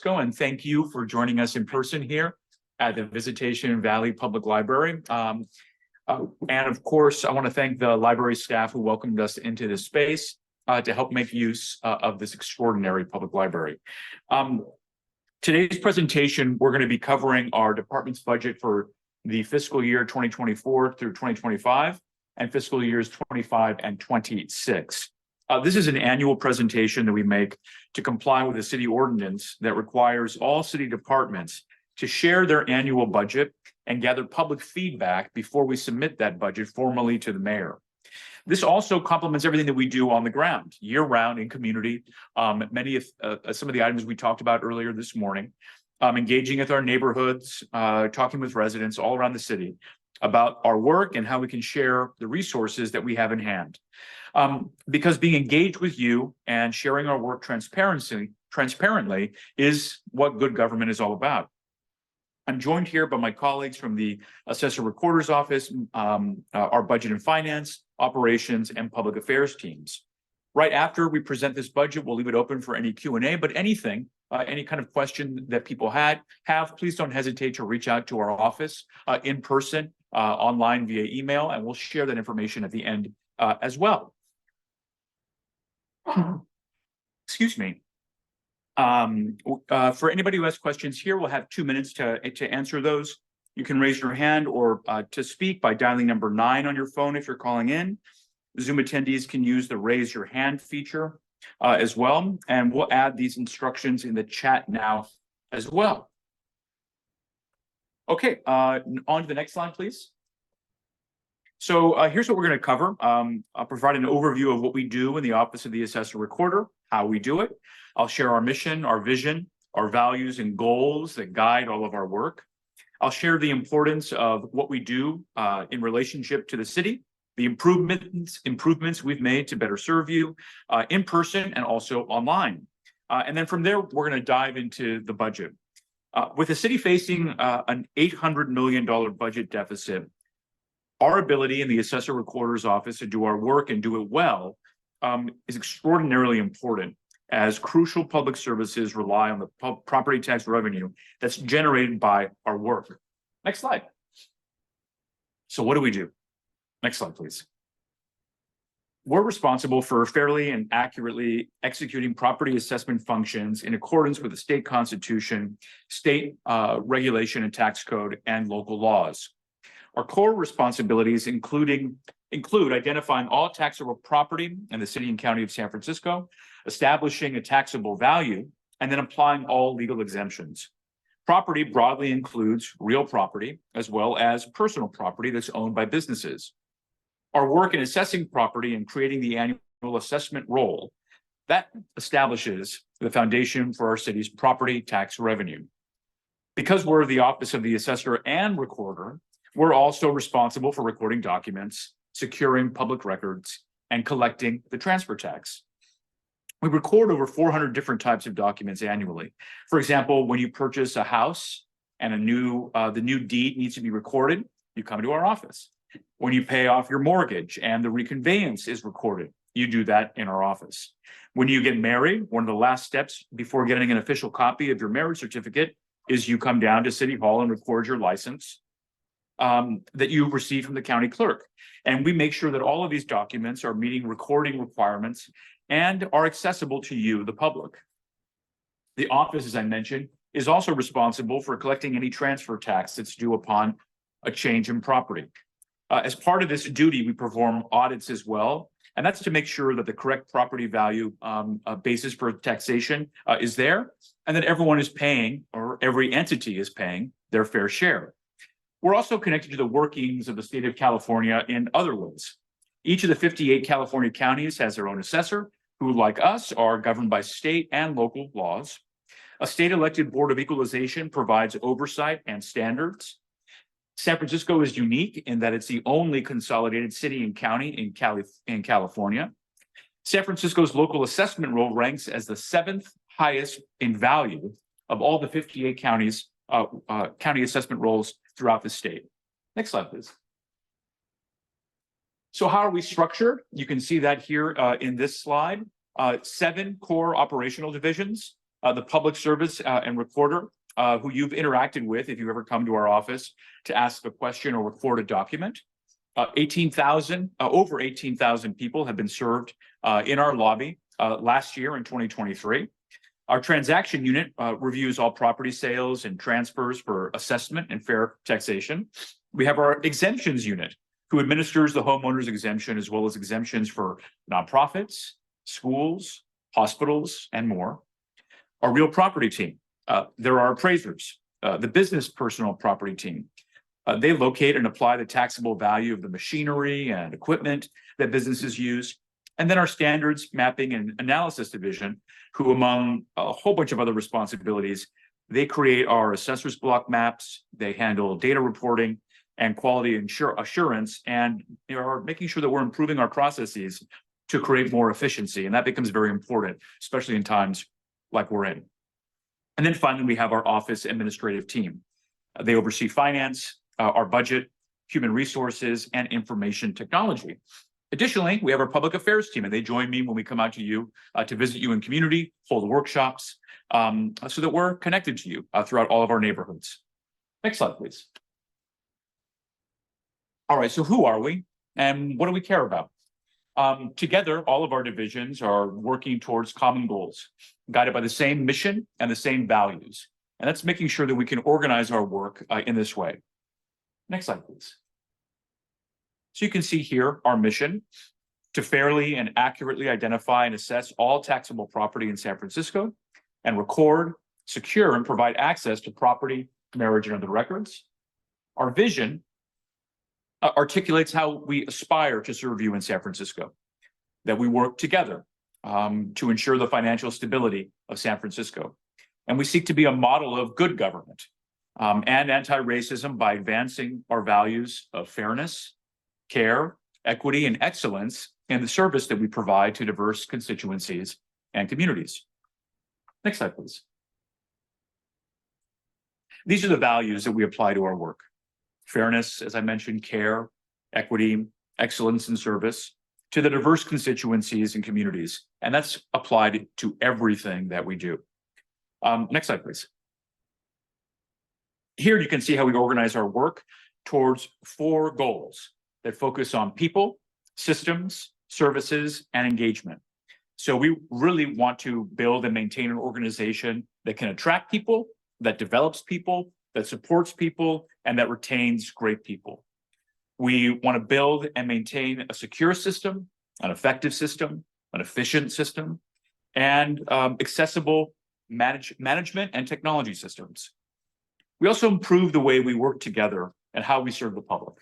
Francisco, and thank you for joining us in person here at the Visitation Valley Public Library. And of course, I want to thank the library staff who welcomed us into this space to help make use of this extraordinary public library. Today's presentation, we're going to be covering our department's budget for the fiscal year 2024 through 2025 and fiscal years 25 and 26. This is an annual presentation that we make to comply with a city ordinance that requires all city departments to share their annual budget and gather public feedback before we submit that budget formally to the mayor. This also complements everything that we do on the ground, year-round in community. Some of the items we talked about earlier this morning, engaging with our neighborhoods, talking with residents all around the city about our work and how we can share the resources that we have in hand. Because being engaged with you and sharing our work transparently is what good government is all about. I'm joined here by my colleagues from the Assessor-Recorder's office, our budget and finance, operations, and public affairs teams. Right after we present this budget, we'll leave it open for any Q&A, but anything, any kind of question that people have, please don't hesitate to reach out to our office in person, online via email, and we'll share that information at the end as well. Excuse me. For anybody who has questions here, we'll have 2 minutes to answer those. You can raise your hand or to speak by dialing number 9 on your phone if you're calling in. Zoom attendees can use the raise your hand feature as well. And we'll add these instructions in the chat now as well. Okay, on to the next slide, please. So here's what we're going to cover. I'll provide an overview of what we do in the Office of the Assessor-Recorder, how we do it. I'll share our mission, our vision, our values and goals that guide all of our work. I'll share the importance of what we do in relationship to the city, the improvements we've made to better serve you in person and also online. And then from there, we're going to dive into the budget. With the city facing an $800 million budget deficit, our ability in the Assessor-Recorder's office to do our work and do it well is extraordinarily important, as crucial public services rely on the property tax revenue that's generated by our work. Next slide. So what do we do? Next slide, please. We're responsible for fairly and accurately executing property assessment functions in accordance with the state constitution, state regulation and tax code, and local laws. Our core responsibilities include identifying all taxable property in the city and county of San Francisco, establishing a taxable value, and then applying all legal exemptions. Property broadly includes real property as well as personal property that's owned by businesses. Our work in assessing property and creating the annual assessment roll, that establishes the foundation for our city's property tax revenue. Because we're the Office of the Assessor and Recorder, we're also responsible for recording documents, securing public records, and collecting the transfer tax. We record over 400 different types of documents annually. For example, when you purchase a house and the new deed needs to be recorded, you come to our office. When you pay off your mortgage and the reconveyance is recorded, you do that in our office. When you get married, one of the last steps before getting an official copy of your marriage certificate is you come down to City Hall and record your license that you receive from the county clerk. And we make sure that all of these documents are meeting recording requirements and are accessible to you, the public. The office, as I mentioned, is also responsible for collecting any transfer tax that's due upon a change in property. As part of this duty, we perform audits as well, and that's to make sure that the correct property value basis for taxation is there, and that everyone is paying, or every entity is paying, their fair share. We're also connected to the workings of the state of California in other ways. Each of the 58 California counties has their own assessor, who, like us, are governed by state and local laws. A state-elected Board of Equalization provides oversight and standards. San Francisco is unique in that it's the only consolidated city and county in California. San Francisco's local assessment roll ranks as the 7th highest in value of all the 58 counties, county assessment rolls throughout the state. Next slide, please. So how are we structured? You can see that here in this slide. 7 core operational divisions. the public service and recorder who you've interacted with if you've ever come to our office to ask a question or record a document. Over 18,000 people have been served in our lobby last year in 2023. Our transaction unit reviews all property sales and transfers for assessment and fair taxation. We have our exemptions unit, who administers the homeowner's exemption as well as exemptions for nonprofits, schools, hospitals, and more. Our real property team, there are appraisers, the business personal property team. They locate and apply the taxable value of the machinery and equipment that businesses use. And then our standards mapping and analysis division, who among a whole bunch of other responsibilities, they create our assessors block maps, they handle data reporting and quality assurance, and are making sure that we're improving our processes to create more efficiency. And that becomes very important, especially in times like we're in. And then finally, we have our office administrative team. They oversee finance, our budget, human resources, and information technology. Additionally, we have our public affairs team, and they join me when we come out to you to visit you in community, hold workshops, so that we're connected to you throughout all of our neighborhoods. Next slide, please. All right, so who are we and what do we care about? Together, all of our divisions are working towards common goals, guided by the same mission and the same values. And that's making sure that we can organize our work in this way. Next slide, please. So you can see here our mission: to fairly and accurately identify and assess all taxable property in San Francisco and record, secure, and provide access to property, marriage, and other records. Our vision articulates how we aspire to serve you in San Francisco, that we work together to ensure the financial stability of San Francisco. And we seek to be a model of good government and anti-racism by advancing our values of fairness, care, equity, and excellence in the service that we provide to diverse constituencies and communities. Next slide, please. These are the values that we apply to our work: fairness, as I mentioned, care, equity, excellence in service to the diverse constituencies and communities. And that's applied to everything that we do. Next slide, please. Here you can see how we organize our work towards 4 goals that focus on people, systems, services, and engagement. So we really want to build and maintain an organization that can attract people, that develops people, that supports people, and that retains great people. We want to build and maintain a secure system, an effective system, an efficient system, and accessible management and technology systems. We also improve the way we work together and how we serve the public.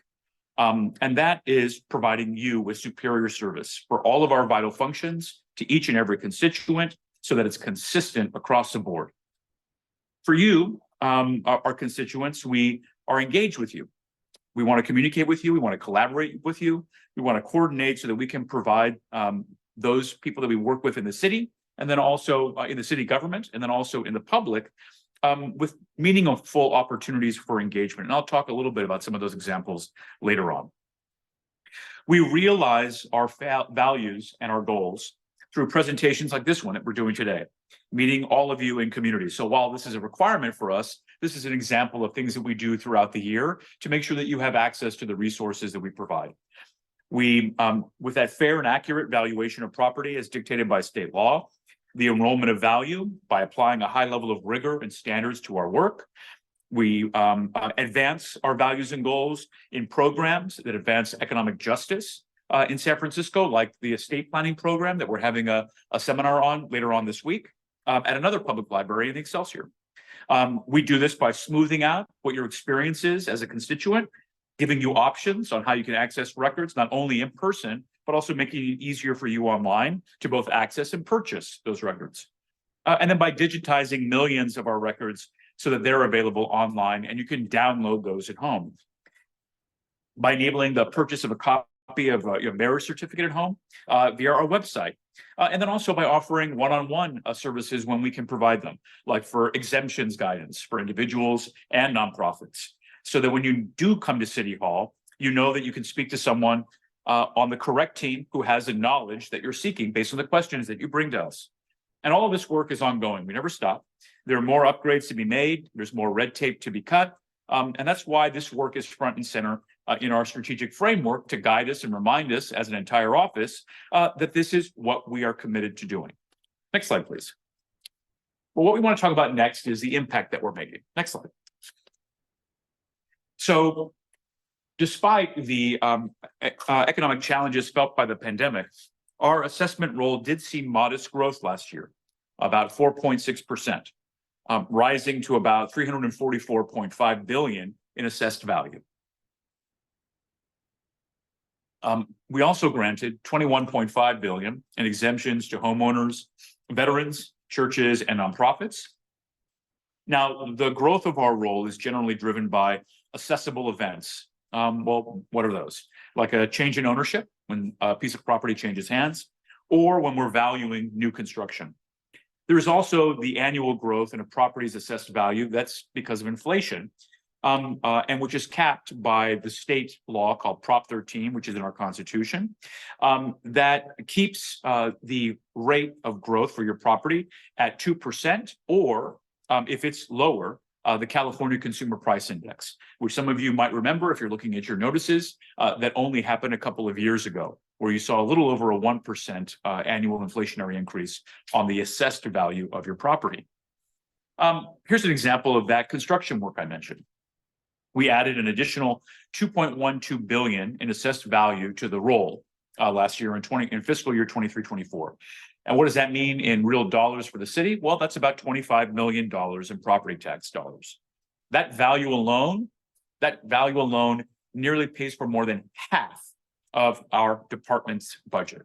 And that is providing you with superior service for all of our vital functions to each and every constituent so that it's consistent across the board. For you, our constituents, we are engaged with you. We want to communicate with you. We want to collaborate with you. We want to coordinate so that we can provide those people that we work with in the city, and then also in the city government, and then also in the public, with meaningful opportunities for engagement. And I'll talk a little bit about some of those examples later on. We realize our values and our goals through presentations like this one that we're doing today, meeting all of you in community. So while this is a requirement for us, this is an example of things that we do throughout the year to make sure that you have access to the resources that we provide. We, with that fair and accurate valuation of property as dictated by state law, the enrollment of value by applying a high level of rigor and standards to our work. We advance our values and goals in programs that advance economic justice in San Francisco, like the estate planning program that we're having a seminar on later on this week at another public library in the Excelsior. We do this by smoothing out what your experience is as a constituent, giving you options on how you can access records, not only in person, but also making it easier for you online to both access and purchase those records. And then by digitizing millions of our records so that they're available online and you can download those at home. By enabling the purchase of a copy of your marriage certificate at home via our website. And then also by offering one-on-one services when we can provide them, like for exemptions guidance for individuals and nonprofits. So that when you do come to City Hall, you know that you can speak to someone on the correct team who has the knowledge that you're seeking based on the questions that you bring to us. And all of this work is ongoing. We never stop. There are more upgrades to be made. There's more red tape to be cut. And that's why this work is front and center in our strategic framework to guide us and remind us as an entire office that this is what we are committed to doing. Next slide, please. Well, what we want to talk about next is the impact that we're making. Next slide. So despite the economic challenges felt by the pandemic, our assessment role did see modest growth last year, about 4.6%, rising to about $344.5 billion in assessed value. We also granted $21.5 billion in exemptions to homeowners, veterans, churches, and nonprofits. Now, the growth of our role is generally driven by assessable events. Well, what are those? Like a change in ownership, when a piece of property changes hands, or when we're valuing new construction. There is also the annual growth in a property's assessed value. That's because of inflation, and which is capped by the state law called Prop 13, which is in our Constitution, that keeps the rate of growth for your property at 2%, or if it's lower, the California Consumer Price Index, which some of you might remember if you're looking at your notices, that only happened a couple of years ago, where you saw a little over a 1% annual inflationary increase on the assessed value of your property. Here's an example of that construction work I mentioned. We added an additional $2.12 billion in assessed value to the roll last year in fiscal year 23-24. And what does that mean in real dollars for the city? Well, that's about $25 million in property tax dollars. That value alone nearly pays for more than half of our department's budget.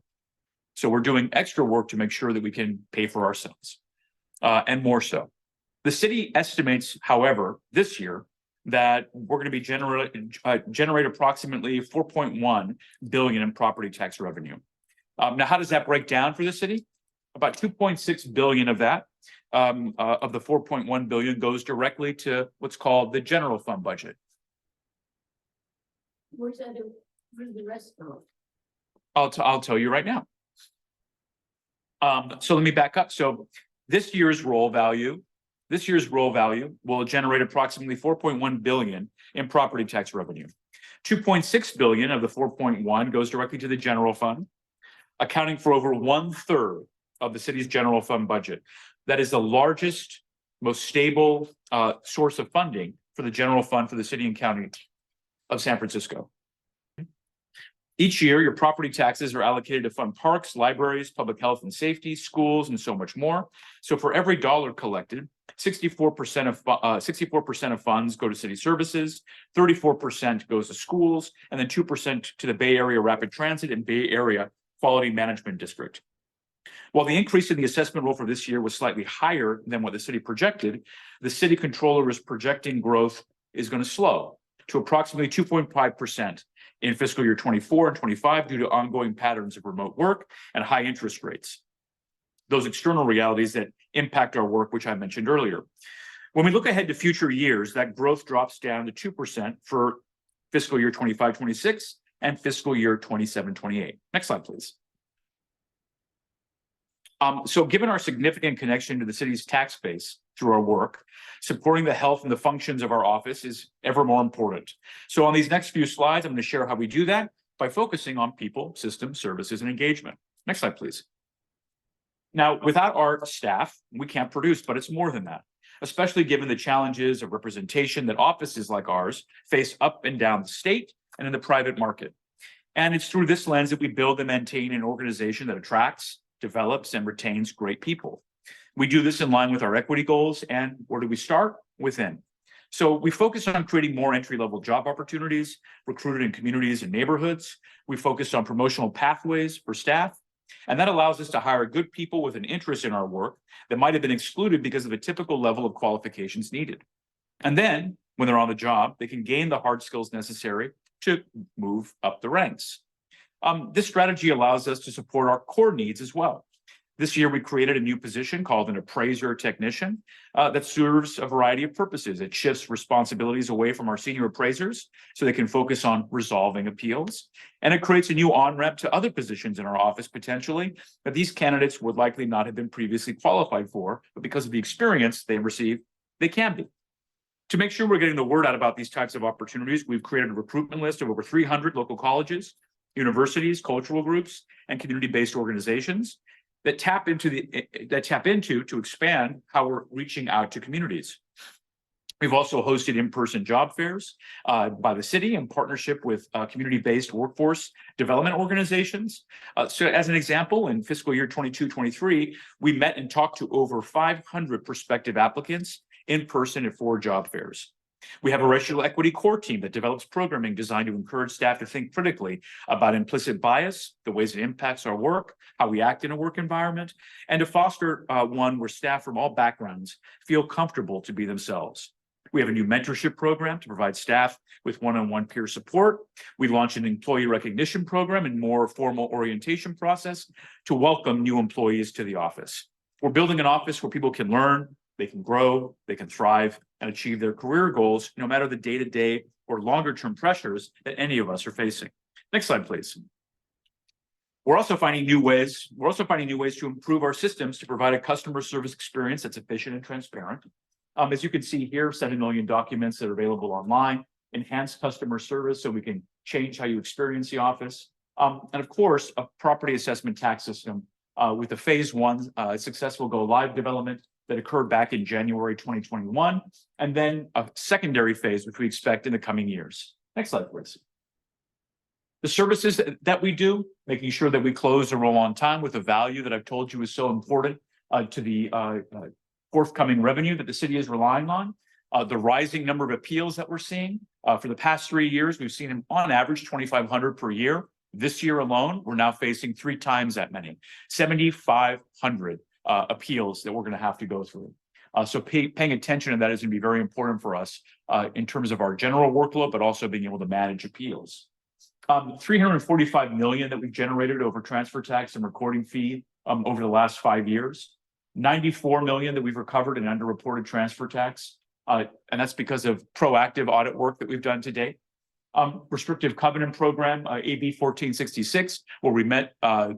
So we're doing extra work to make sure that we can pay for ourselves, and more so. The city estimates, however, this year that we're going to be generate approximately $4.1 billion in property tax revenue. Now, how does that break down for the city? About $2.6 billion of that, of the $4.1 billion, goes directly to what's called the general fund budget. Where's the rest go? I'll tell you right now. So let me back up. So this year's roll value will generate approximately $4.1 billion in property tax revenue. $2.6 billion of the 4.1 goes directly to the general fund, accounting for over 1/3 of the city's general fund budget. That is the largest, most stable source of funding for the general fund for the city and county of San Francisco. Each year, your property taxes are allocated to fund parks, libraries, public health and safety, schools, and so much more. So for every dollar collected, 64% of funds go to city services, 34% goes to schools, and then 2% to the Bay Area Rapid Transit and Bay Area Quality Management District. While the increase in the assessment roll for this year was slightly higher than what the city projected, the city controller is projecting growth is going to slow to approximately 2.5% in fiscal year 24 and 25 due to ongoing patterns of remote work and high interest rates. Those external realities that impact our work, which I mentioned earlier. When we look ahead to future years, that growth drops down to 2% for fiscal year 25-26 and fiscal year 27-28. Next slide, please. So given our significant connection to the city's tax base through our work, supporting the health and the functions of our office is ever more important. So on these next few slides, I'm going to share how we do that by focusing on people, systems, services, and engagement. Next slide, please. Now, without our staff, we can't produce, but it's more than that, especially given the challenges of representation that offices like ours face up and down the state and in the private market. And it's through this lens that we build and maintain an organization that attracts, develops, and retains great people. We do this in line with our equity goals. And where do we start? Within. So we focus on creating more entry-level job opportunities, recruited in communities and neighborhoods. We focus on promotional pathways for staff. And that allows us to hire good people with an interest in our work that might have been excluded because of a typical level of qualifications needed. And then, when they're on the job, they can gain the hard skills necessary to move up the ranks. This strategy allows us to support our core needs as well. This year, we created a new position called an appraiser technician that serves a variety of purposes. It shifts responsibilities away from our senior appraisers so they can focus on resolving appeals. And it creates a new on-ramp to other positions in our office potentially that these candidates would likely not have been previously qualified for, but because of the experience they receive, they can be. To make sure we're getting the word out about these types of opportunities, we've created a recruitment list of over 300 local colleges, universities, cultural groups, and community-based organizations that tap into to expand how we're reaching out to communities. We've also hosted in-person job fairs by the city in partnership with community-based workforce development organizations. So as an example, in fiscal year 22-23, we met and talked to over 500 prospective applicants in person at 4 job fairs. We have a racial equity core team that develops programming designed to encourage staff to think critically about implicit bias, the ways it impacts our work, how we act in a work environment, and to foster one where staff from all backgrounds feel comfortable to be themselves. We have a new mentorship program to provide staff with one-on-one peer support. We launched an employee recognition program and more formal orientation process to welcome new employees to the office. We're building an office where people can learn, they can grow, they can thrive, and achieve their career goals, no matter the day-to-day or longer-term pressures that any of us are facing. Next slide, please. We're also finding new ways to improve our systems to provide a customer service experience that's efficient and transparent. As you can see here, 7 million documents that are available online, enhanced customer service so we can change how you experience the office. And of course, a property assessment tax system with the phase 1 successful go live development that occurred back in January 2021, and then a secondary phase, which we expect in the coming years. Next slide, please. The services that we do, making sure that we close the roll on time with a value that I've told you is so important to the forthcoming revenue that the city is relying on. The rising number of appeals that we're seeing. For the past 3 years, we've seen on average 2,500 per year. This year alone, we're now facing 3 times that many, 7,500 appeals that we're going to have to go through. So paying attention to that is going to be very important for us in terms of our general workload, but also being able to manage appeals. 345 million that we've generated over transfer tax and recording fee over the last 5 years. 94 million that we've recovered in underreported transfer tax. And that's because of proactive audit work that we've done to date. Restrictive covenant program, AB 1466, where we met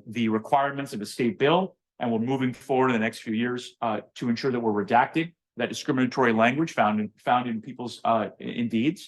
the requirements of a state bill, and we're moving forward in the next few years to ensure that we're redacting that discriminatory language found in people's Indeeds.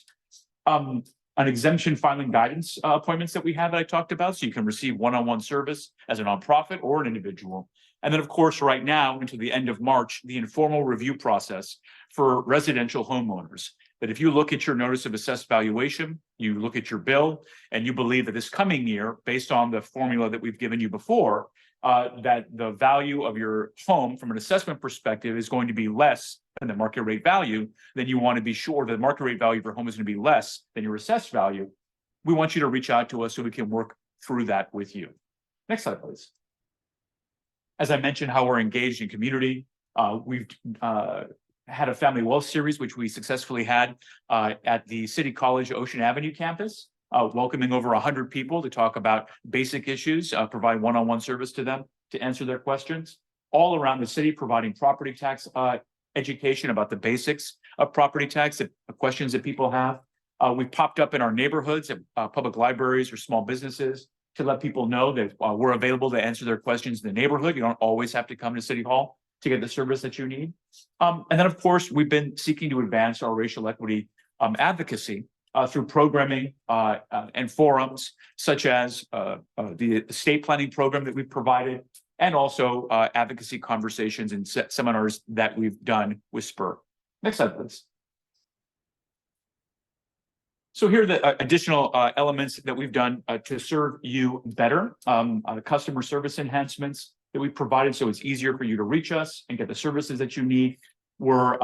An exemption filing guidance appointments that we have that I talked about, so you can receive one-on-one service as a nonprofit or an individual. And then, of course, right now, until the end of March, the informal review process for residential homeowners. That if you look at your notice of assessed valuation, you look at your bill, and you believe that this coming year, based on the formula that we've given you before, that the value of your home from an assessment perspective is going to be less than the market rate value, then you want to be sure that the market rate value of your home is going to be less than your assessed value. We want you to reach out to us so we can work through that with you. Next slide, please. As I mentioned, how we're engaged in community. We've had a family wealth series, which we successfully had at the City College Ocean Avenue campus, welcoming over 100 people to talk about basic issues, provide one-on-one service to them to answer their questions. All around the city, providing property tax education about the basics of property tax, the questions that people have. We've popped up in our neighborhoods at public libraries or small businesses to let people know that we're available to answer their questions in the neighborhood. You don't always have to come to City Hall to get the service that you need. And then, of course, we've been seeking to advance our racial equity advocacy through programming and forums, such as the estate planning program that we've provided, and also advocacy conversations and seminars that we've done with Spur. Next slide, please. So here are the additional elements that we've done to serve you better. Customer service enhancements that we've provided so it's easier for you to reach us and get the services that you need. We're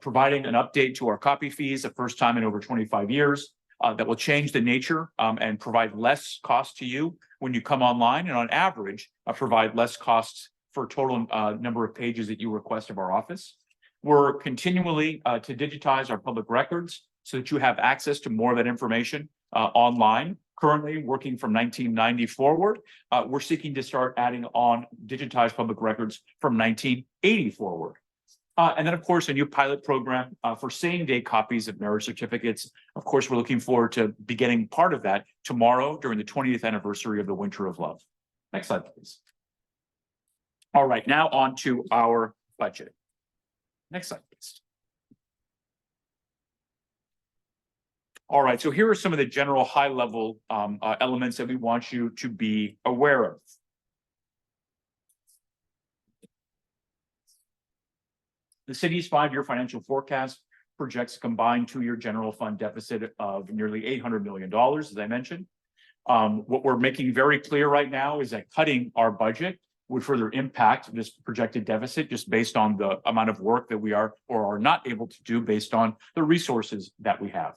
providing an update to our copy fees, the first time in over 25 years, that will change the nature and provide less cost to you when you come online, and on average, provide less costs for total number of pages that you request of our office. We're continually to digitize our public records so that you have access to more of that information online. Currently working from 1990 forward. We're seeking to start adding on digitized public records from 1980 forward. And then, of course, a new pilot program for same-day copies of marriage certificates. Of course, we're looking forward to beginning part of that tomorrow during the 20th anniversary of the Winter of Love. Next slide, please. All right, now on to our budget. Next slide, please. All right, so here are some of the general high-level elements that we want you to be aware of. The city's 5-year financial forecast projects a combined 2-year general fund deficit of nearly $800 million, as I mentioned. What we're making very clear right now is that cutting our budget would further impact this projected deficit just based on the amount of work that we are or are not able to do based on the resources that we have.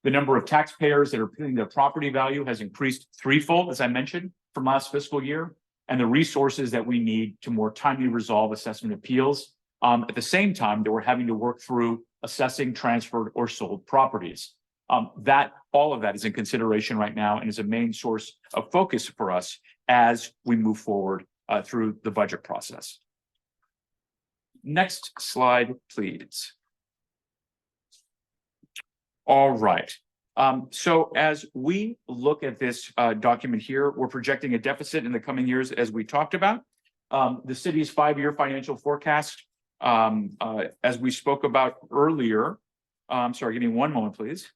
The number of taxpayers that are paying their property value has increased threefold, as I mentioned, from last fiscal year, and the resources that we need to more timely resolve assessment appeals at the same time that we're having to work through assessing transferred or sold properties. All of that is in consideration right now and is a main source of focus for us as we move forward through the budget process. Next slide, please. All right. So as we look at this document here, we're projecting a deficit in the coming years, as we talked about. The city's 5-year financial forecast, as we spoke about earlier. Sorry, give me one moment, please.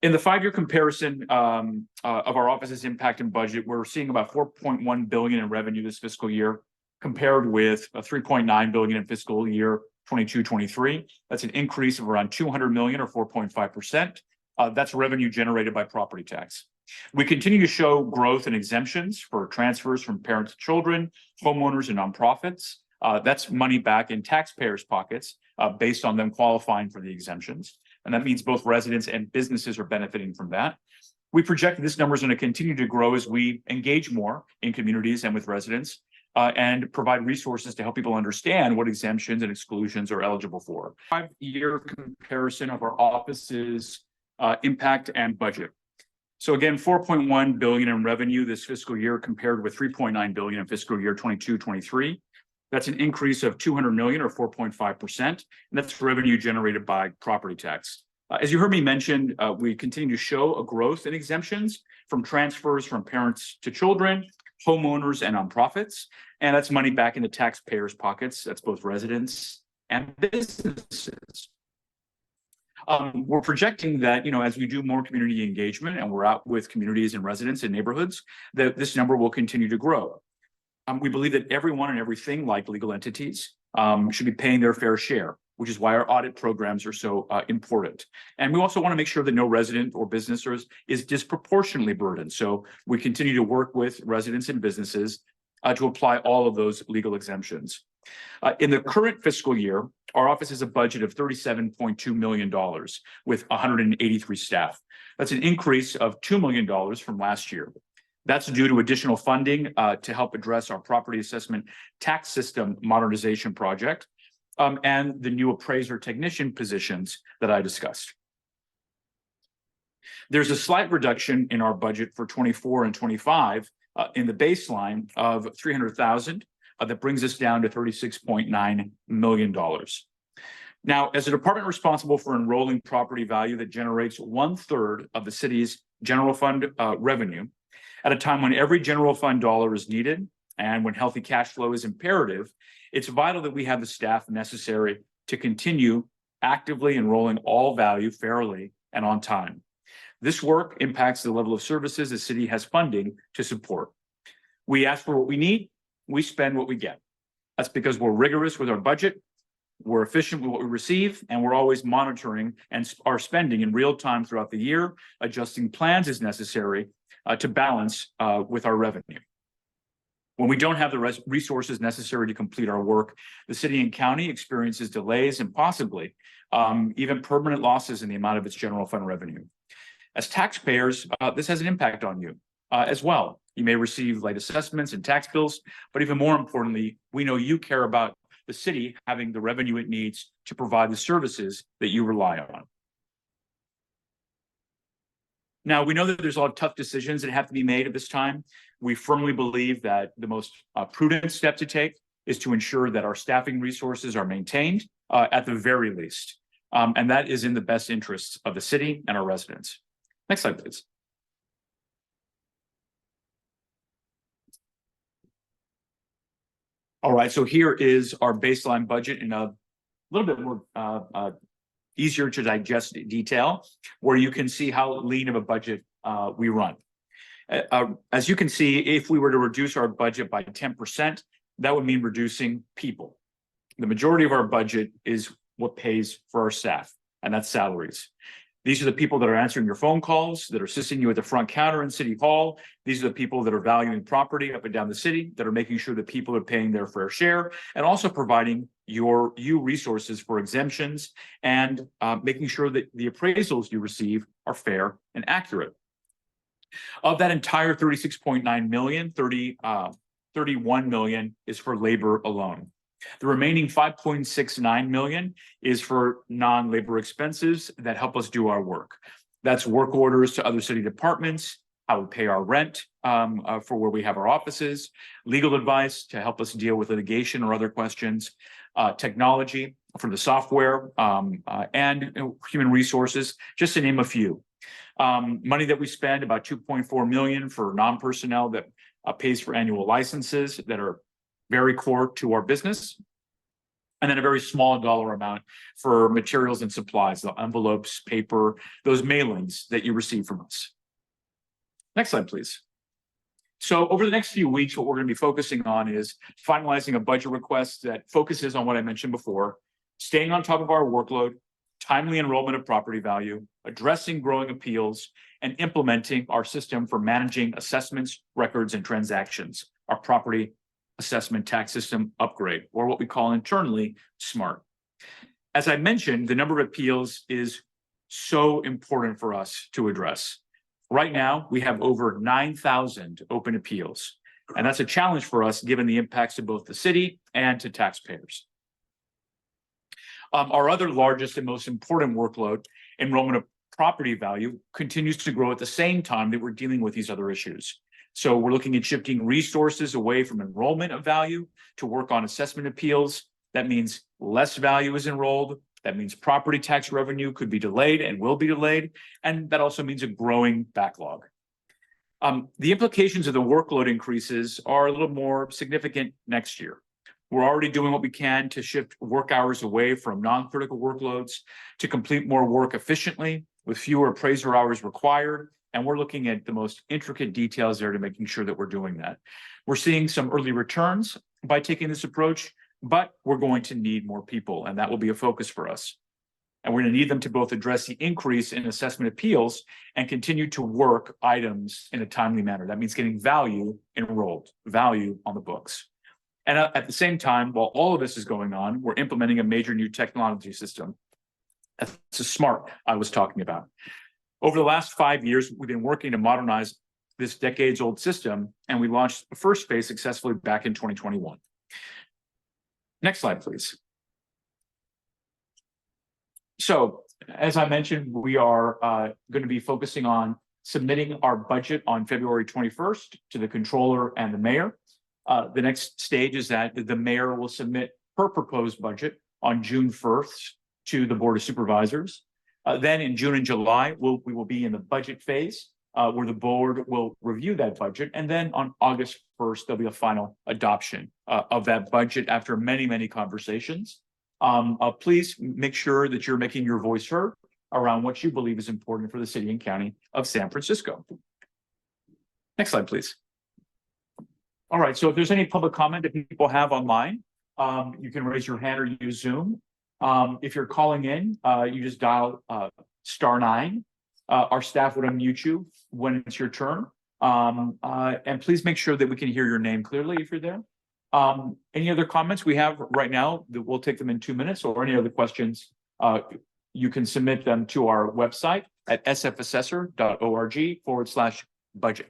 In the 5-year comparison of our office's impact and budget, we're seeing about $4.1 billion in revenue this fiscal year, compared with $3.9 billion in fiscal year 22-23. That's an increase of around $200 million or 4.5%. That's revenue generated by property tax. We continue to show growth in exemptions for transfers from parents to children, homeowners, and nonprofits. That's money back in taxpayers' pockets based on them qualifying for the exemptions. And that means both residents and businesses are benefiting from that. We project this number is going to continue to grow as we engage more in communities and with residents and provide resources to help people understand what exemptions and exclusions are eligible for. 5-year comparison of our office's impact and budget. So again, $4.1 billion in revenue this fiscal year compared with $3.9 billion in fiscal year 22-23. That's an increase of $200 million or 4.5%. And that's revenue generated by property tax. As you heard me mention, we continue to show a growth in exemptions from transfers from parents to children, homeowners, and nonprofits. And that's money back into taxpayers' pockets. That's both residents and businesses. We're projecting that, as we do more community engagement and we're out with communities and residents in neighborhoods, that this number will continue to grow. We believe that everyone and everything, like legal entities, should be paying their fair share, which is why our audit programs are so important. And we also want to make sure that no resident or business is disproportionately burdened. So we continue to work with residents and businesses to apply all of those legal exemptions. In the current fiscal year, our office has a budget of $37.2 million with 183 staff. That's an increase of $2 million from last year. That's due to additional funding to help address our property assessment tax system modernization project and the new appraiser technician positions that I discussed. There's a slight reduction in our budget for 24 and 25 in the baseline of $300,000 that brings us down to $36.9 million. Now, as a department responsible for enrolling property value that generates 1/3 of the city's general fund revenue, at a time when every general fund dollar is needed and when healthy cash flow is imperative, it's vital that we have the staff necessary to continue actively enrolling all value fairly and on time. This work impacts the level of services the city has funding to support. We ask for what we need, we spend what we get. That's because we're rigorous with our budget, we're efficient with what we receive, and we're always monitoring and our spending in real time throughout the year, adjusting plans as necessary to balance with our revenue. When we don't have the resources necessary to complete our work, the city and county experiences delays and possibly even permanent losses in the amount of its general fund revenue. As taxpayers, this has an impact on you as well. You may receive late assessments and tax bills, but even more importantly, we know you care about the city having the revenue it needs to provide the services that you rely on. Now, we know that there's a lot of tough decisions that have to be made at this time. We firmly believe that the most prudent step to take is to ensure that our staffing resources are maintained at the very least. And that is in the best interests of the city and our residents. Next slide, please. All right, so here is our baseline budget in a little bit more easier to digest detail, where you can see how lean of a budget we run. As you can see, if we were to reduce our budget by 10%, that would mean reducing people. The majority of our budget is what pays for our staff, and that's salaries. These are the people that are answering your phone calls, that are assisting you at the front counter in City Hall. These are the people that are valuing property up and down the city, that are making sure that people are paying their fair share, and also providing you resources for exemptions and making sure that the appraisals you receive are fair and accurate. Of that entire 36.9 million, 31 million is for labor alone. The remaining 5.69 million is for non-labor expenses that help us do our work. That's work orders to other city departments, how we pay our rent for where we have our offices, legal advice to help us deal with litigation or other questions, technology for the software, and human resources, just to name a few. Money that we spend, about 2.4 million for non-personnel that pays for annual licenses that are very core to our business. And then a very small dollar amount for materials and supplies, the envelopes, paper, those mailings that you receive from us. Next slide, please. So over the next few weeks, what we're going to be focusing on is finalizing a budget request that focuses on what I mentioned before, staying on top of our workload, timely enrollment of property value, addressing growing appeals, and implementing our system for managing assessments, records, and transactions, our property assessment tax system upgrade, or what we call internally SMART. As I mentioned, the number of appeals is so important for us to address. Right now, we have over 9,000 open appeals, and that's a challenge for us given the impacts to both the city and to taxpayers. Our other largest and most important workload, enrollment of property value, continues to grow at the same time that we're dealing with these other issues. So we're looking at shifting resources away from enrollment of value to work on assessment appeals. That means less value is enrolled. That means property tax revenue could be delayed and will be delayed. And that also means a growing backlog. The implications of the workload increases are a little more significant next year. We're already doing what we can to shift work hours away from non-critical workloads to complete more work efficiently with fewer appraiser hours required. And we're looking at the most intricate details there to making sure that we're doing that. We're seeing some early returns by taking this approach, but we're going to need more people, and that will be a focus for us. And we're going to need them to both address the increase in assessment appeals and continue to work items in a timely manner. That means getting value enrolled, value on the books. And at the same time, while all of this is going on, we're implementing a major new technology system. That's the SMART I was talking about. Over the last 5 years, we've been working to modernize this decades-old system, and we launched the first phase successfully back in 2021. Next slide, please. So, as I mentioned, we are going to be focusing on submitting our budget on February 21st to the controller and the mayor. The next stage is that the mayor will submit her proposed budget on June 1st to the Board of Supervisors. Then in June and July, we will be in the budget phase where the board will review that budget. And then on August 1st, there'll be a final adoption of that budget after many, many conversations. Please make sure that you're making your voice heard around what you believe is important for the city and county of San Francisco. Next slide, please. All right, so if there's any public comment that people have online, you can raise your hand or use Zoom. If you're calling in, you just dial *9. Our staff would unmute you when it's your turn. And please make sure that we can hear your name clearly if you're there. Any other comments we have right now that we'll take them in 2 minutes, or any other questions, you can submit them to our website at sfassessor.org/budget.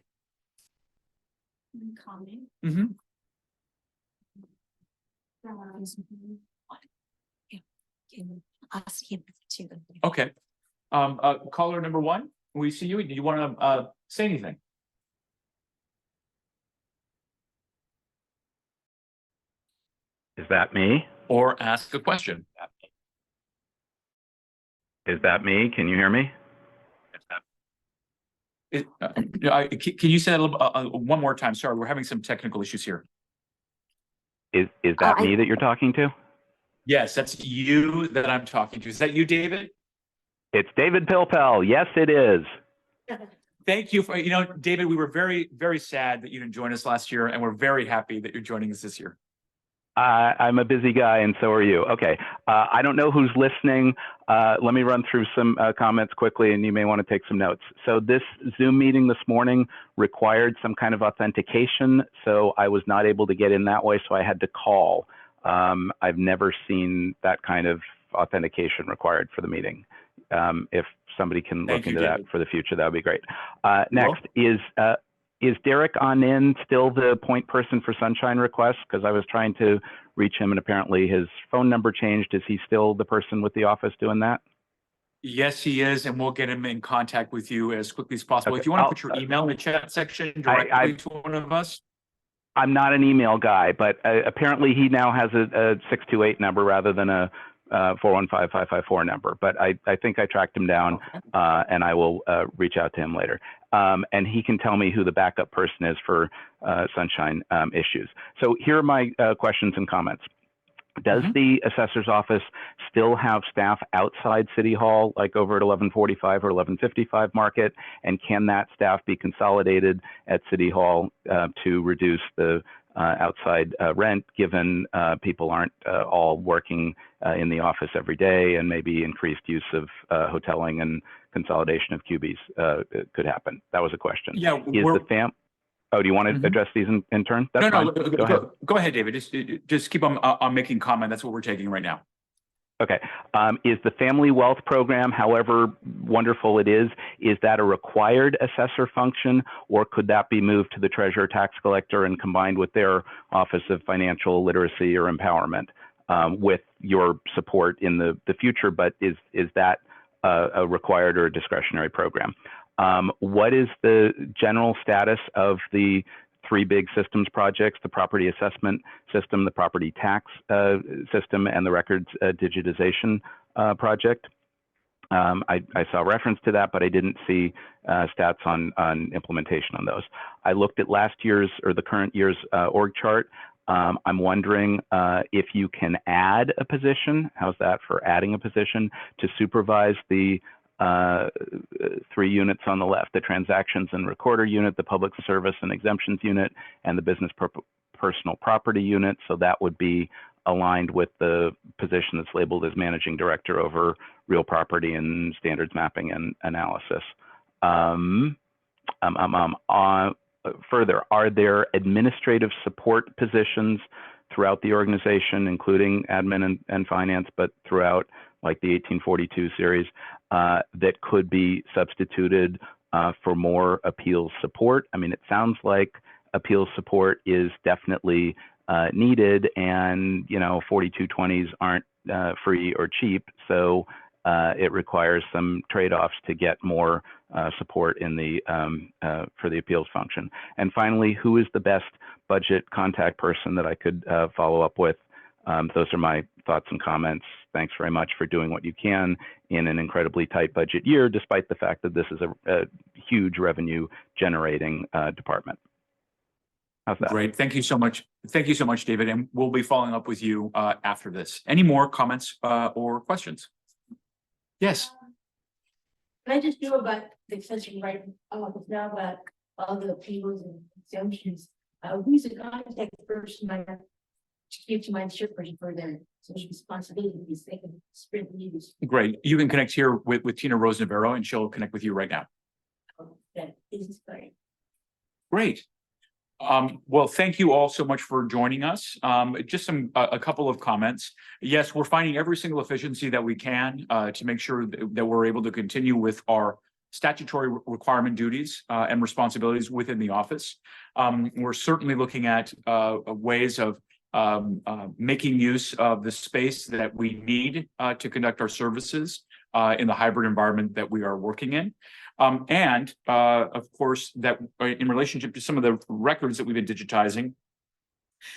Comment. Mm-hmm. Ask him to. Okay. Caller number 1. we see you. Do you want to say anything? Is that me? Or ask a question? Is that me? Can you hear me? Can you say that a little, one more time? Sorry, we're having some technical issues here. Is that me that you're talking to? Yes, that's you that I'm talking to. Is that you, David? It's David Pilpel. Yes, it is. Thank you for, David, we were very, very sad that you didn't join us last year, and we're very happy that you're joining us this year. I'm a busy guy, and so are you. Okay. I don't know who's listening. Let me run through some comments quickly, and you may want to take some notes. So this Zoom meeting this morning required some kind of authentication, so I was not able to get in that way, so I had to call. I've never seen that kind of authentication required for the meeting. If somebody can look into that for the future, that would be great. Next, is Derek on in still the point person for Sunshine requests? Because I was trying to reach him and apparently his phone number changed. Is he still the person with the office doing that? Yes, he is, and we'll get him in contact with you as quickly as possible. Okay. If you want to put your email in the chat section directly to one of us. I'm not an email guy, but apparently he now has a 628 number rather than a 415-554 number. But I think I tracked him down, and I will reach out to him later. And he can tell me who the backup person is for Sunshine issues. So here are my questions and comments. Does the assessor's office still have staff outside City Hall, like over at 1145 or 1155 Market? And can that staff be consolidated at City Hall to reduce the outside rent, given people aren't all working in the office every day, and maybe increased use of hoteling and consolidation of QBs could happen? That was a question. Yeah. Oh, do you want to address these in turn? That's no, fine. Go ahead, David. Just keep on making comment. That's what we're taking right now. Okay. Is the Family Wealth Program, however wonderful it is that a required assessor function, or could that be moved to the Treasurer Tax Collector and combined with their Office of Financial Literacy or Empowerment with your support in the future? But is that a required or a discretionary program? What is the general status of the three big systems projects: the property assessment system, the property tax system, and the records digitization project? I saw reference to that, but I didn't see stats on implementation on those. I looked at last year's or the current year's org chart. I'm wondering if you can add a position. How's that for adding a position to supervise the three units on the left: the transactions and recorder unit, the public service and exemptions unit, and the business personal property unit. So that would be aligned with the position that's labeled as managing director over real property and standards mapping and analysis. Further, are there administrative support positions throughout the organization, including admin and finance, but throughout, like the 1842 series, that could be substituted for more appeals support? I mean, it sounds like appeals support is definitely needed, and 4220s aren't free or cheap, so it requires some trade-offs to get more support in the for the appeals function. And finally, who is the best budget contact person that I could follow up with? Those are my thoughts and comments. Thanks very much for doing what you can in an incredibly tight budget year, despite the fact that this is a huge revenue generating department. How's that? Great. Thank you so much. Thank you so much, David. And we'll be following up with you after this. Any more comments or questions? Yes. Can I just do about the accessory right now about all the appeals and exemptions? Who's the contact person I have to give to my insurance for their social responsibilities? They can spread the news. Great. You can connect here with Tina Rosenvero, and she'll connect with you right now. That is great. Great. Well, thank you all so much for joining us. Just a couple of comments. Yes, we're finding every single efficiency that we can to make sure that we're able to continue with our statutory requirement duties and responsibilities within the office. We're certainly looking at ways of making use of the space that we need to conduct our services in the hybrid environment that we are working in. Of course, that in relationship to some of the records that we've been digitizing,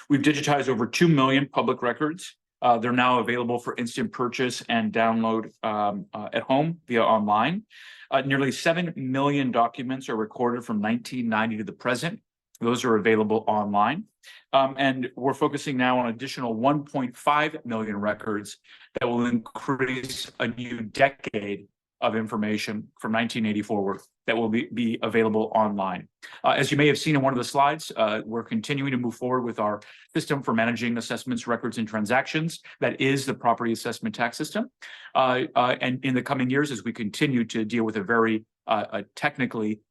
we've digitized over 2 million public records. They're now available for instant purchase and download at home via online. Nearly 7 million documents are recorded from 1990 to the present. Those are available online. And we're focusing now on additional 1.5 million records that will increase a new decade of information from 1980 forward that will be available online. As you may have seen in one of the slides, we're continuing to move forward with our system for managing assessments, records, and transactions. That is the property assessment tax system. And in the coming years, as we continue to deal with a very technically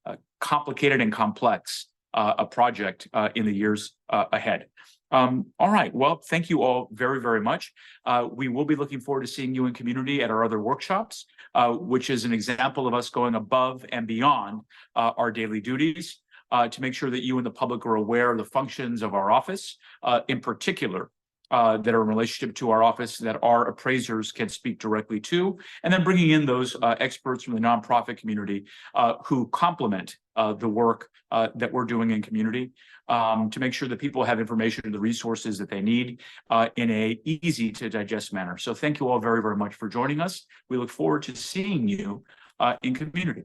complicated and complex a project in the years ahead. All right, well, thank you all very, very much. We will be looking forward to seeing you in community at our other workshops, which is an example of us going above and beyond our daily duties to make sure that you and the public are aware of the functions of our office, in particular, that are in relationship to our office that our appraisers can speak directly to, and then bringing in those experts from the nonprofit community who complement the work that we're doing in community to make sure that people have information and the resources that they need in a easy to digest manner. So thank you all very, very much for joining us. We look forward to seeing you in community.